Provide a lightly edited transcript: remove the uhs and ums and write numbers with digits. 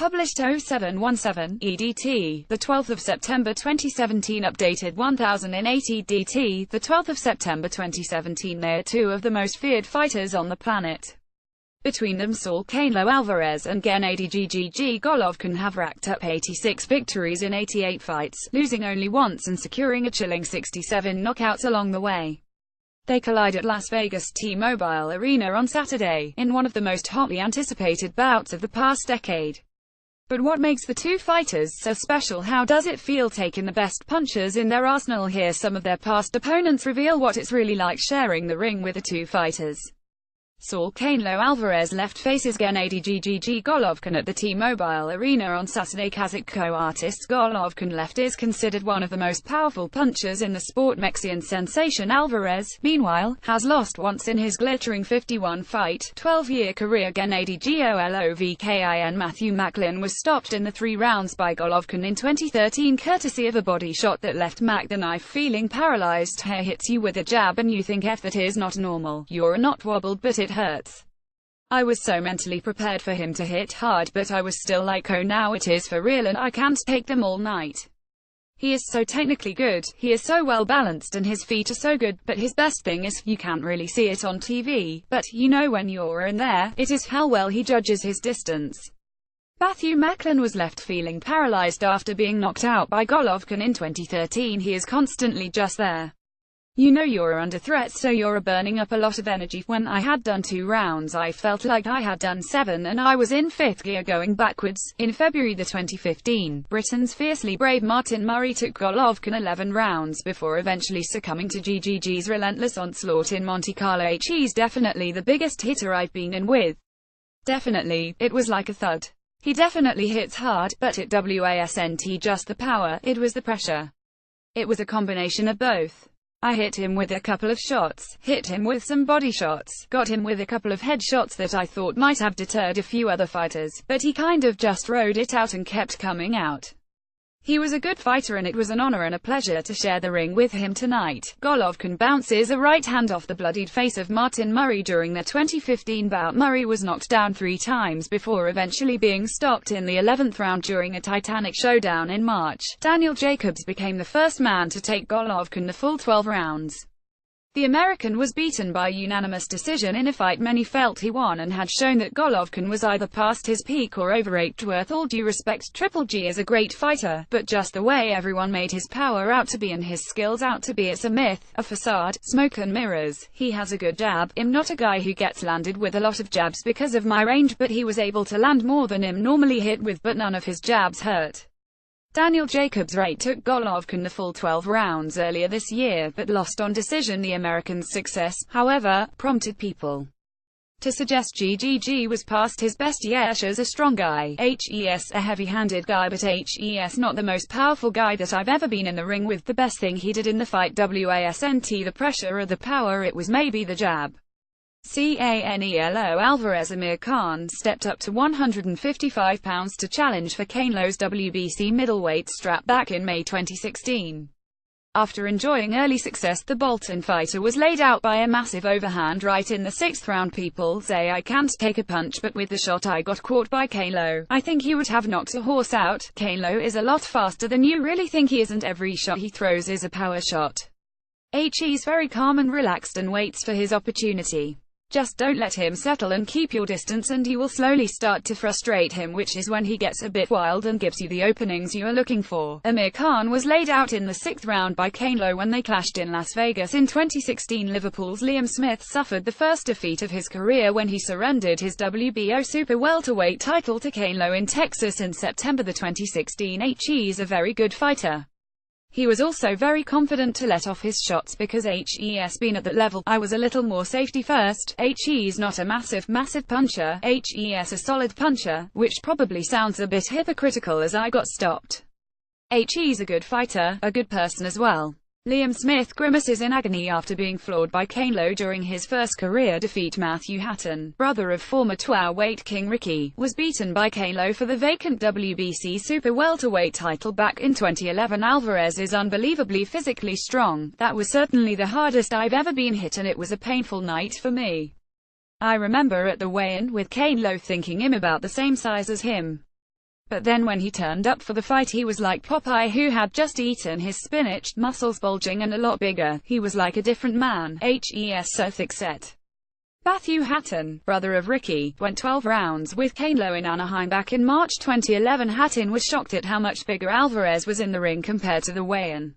Published 0717 EDT, the 12th of September 2017. Updated 1080 DT, the 12th of September 2017. They are two of the most feared fighters on the planet. Between them, Canelo Alvarez and Gennady Golovkin have racked up 86 victories in 88 fights, losing only once and securing a chilling 67 knockouts along the way. They collide at Las Vegas T-Mobile Arena on Saturday, in one of the most hotly anticipated bouts of the past decade. But what makes the two fighters so special? How does it feel taking the best punchers in their arsenal? Here some of their past opponents reveal what it's really like sharing the ring with the two fighters. Canelo Alvarez left faces Gennady Golovkin at the T-Mobile Arena on Saturday. Kazakh co-artist Golovkin left is considered one of the most powerful punchers in the sport. Mexican sensation Alvarez, meanwhile, has lost once in his glittering 51-fight, 12-year career. Gennady Golovkin Matthew Macklin was stopped in the 3 rounds by Golovkin in 2013 courtesy of a body shot that left Mac the knife feeling paralyzed. Hair hits you with a jab and you think that is not normal. You're not wobbled, but it hurts. I was so mentally prepared for him to hit hard, but I was still like, oh, now it is for real and I can't take them all night. He is so technically good, he is so well balanced and his feet are so good, but his best thing is, you can't really see it on TV, but you know when you're in there, it is how well he judges his distance. Matthew Macklin was left feeling paralyzed after being knocked out by Golovkin in 2013. He is constantly just there. You know you're under threat, so you're burning up a lot of energy. When I had done 2 rounds, I felt like I had done 7 and I was in 5th gear going backwards. In February 2015, Britain's fiercely brave Martin Murray took Golovkin 11 rounds before eventually succumbing to GGG's relentless onslaught in Monte Carlo. He's definitely the biggest hitter I've been in with. Definitely, it was like a thud. He definitely hits hard, but it wasn't just the power, it was the pressure. It was a combination of both. I hit him with a couple of shots, hit him with some body shots, got him with a couple of head shots that I thought might have deterred a few other fighters, but he kind of just rode it out and kept coming out. He was a good fighter and it was an honor and a pleasure to share the ring with him tonight. Golovkin bounces a right hand off the bloodied face of Martin Murray during their 2015 bout. Murray was knocked down 3 times before eventually being stopped in the 11th round during a titanic showdown in March. Daniel Jacobs became the first man to take Golovkin the full 12 rounds. The American was beaten by unanimous decision in a fight many felt he won and had shown that Golovkin was either past his peak or overrated. With all due respect, Triple G is a great fighter, but just the way everyone made his power out to be and his skills out to be, it's a myth, a facade, smoke and mirrors. He has a good jab. I'm not a guy who gets landed with a lot of jabs because of my range, but he was able to land more than I'm normally hit with, but none of his jabs hurt. Daniel Jacobs took Golovkin the full 12 rounds earlier this year, but lost on decision. The American's success, however, prompted people to suggest GGG was past his best. He's a strong guy, he's a heavy-handed guy, but he's not the most powerful guy that I've ever been in the ring with. The best thing he did in the fight wasn't the pressure or the power, it was maybe the jab. Canelo Alvarez. Amir Khan stepped up to 155 pounds to challenge for Canelo's WBC middleweight strap back in May 2016. After enjoying early success, the Bolton fighter was laid out by a massive overhand right in the 6th round. People say I can't take a punch, but with the shot I got caught by Canelo, I think he would have knocked a horse out. Canelo is a lot faster than you really think he isn't. Every shot he throws is a power shot. He's very calm and relaxed and waits for his opportunity. Just don't let him settle and keep your distance and you will slowly start to frustrate him, which is when he gets a bit wild and gives you the openings you are looking for. Amir Khan was laid out in the 6th round by Canelo when they clashed in Las Vegas in 2016. Liverpool's Liam Smith suffered the first defeat of his career when he surrendered his WBO super welterweight title to Canelo in Texas in September 2016. He's a very good fighter. He was also very confident to let off his shots because he's been at that level. I was a little more safety first. He's not a massive puncher. He's a solid puncher, which probably sounds a bit hypocritical as I got stopped. He's a good fighter, a good person as well. Liam Smith grimaces in agony after being floored by Canelo during his first career defeat. Matthew Hatton, brother of former welterweight king Ricky, was beaten by Canelo for the vacant WBC super welterweight title back in 2011. Alvarez is unbelievably physically strong. That was certainly the hardest I've ever been hit and it was a painful night for me. I remember at the weigh-in with Canelo thinking I'm about the same size as him. But then when he turned up for the fight he was like Popeye who had just eaten his spinach, muscles bulging and a lot bigger. He was like a different man. So thick set. Matthew Hatton, brother of Ricky, went 12 rounds with Canelo in Anaheim back in March 2011. Hatton was shocked at how much bigger Alvarez was in the ring compared to the weigh-in.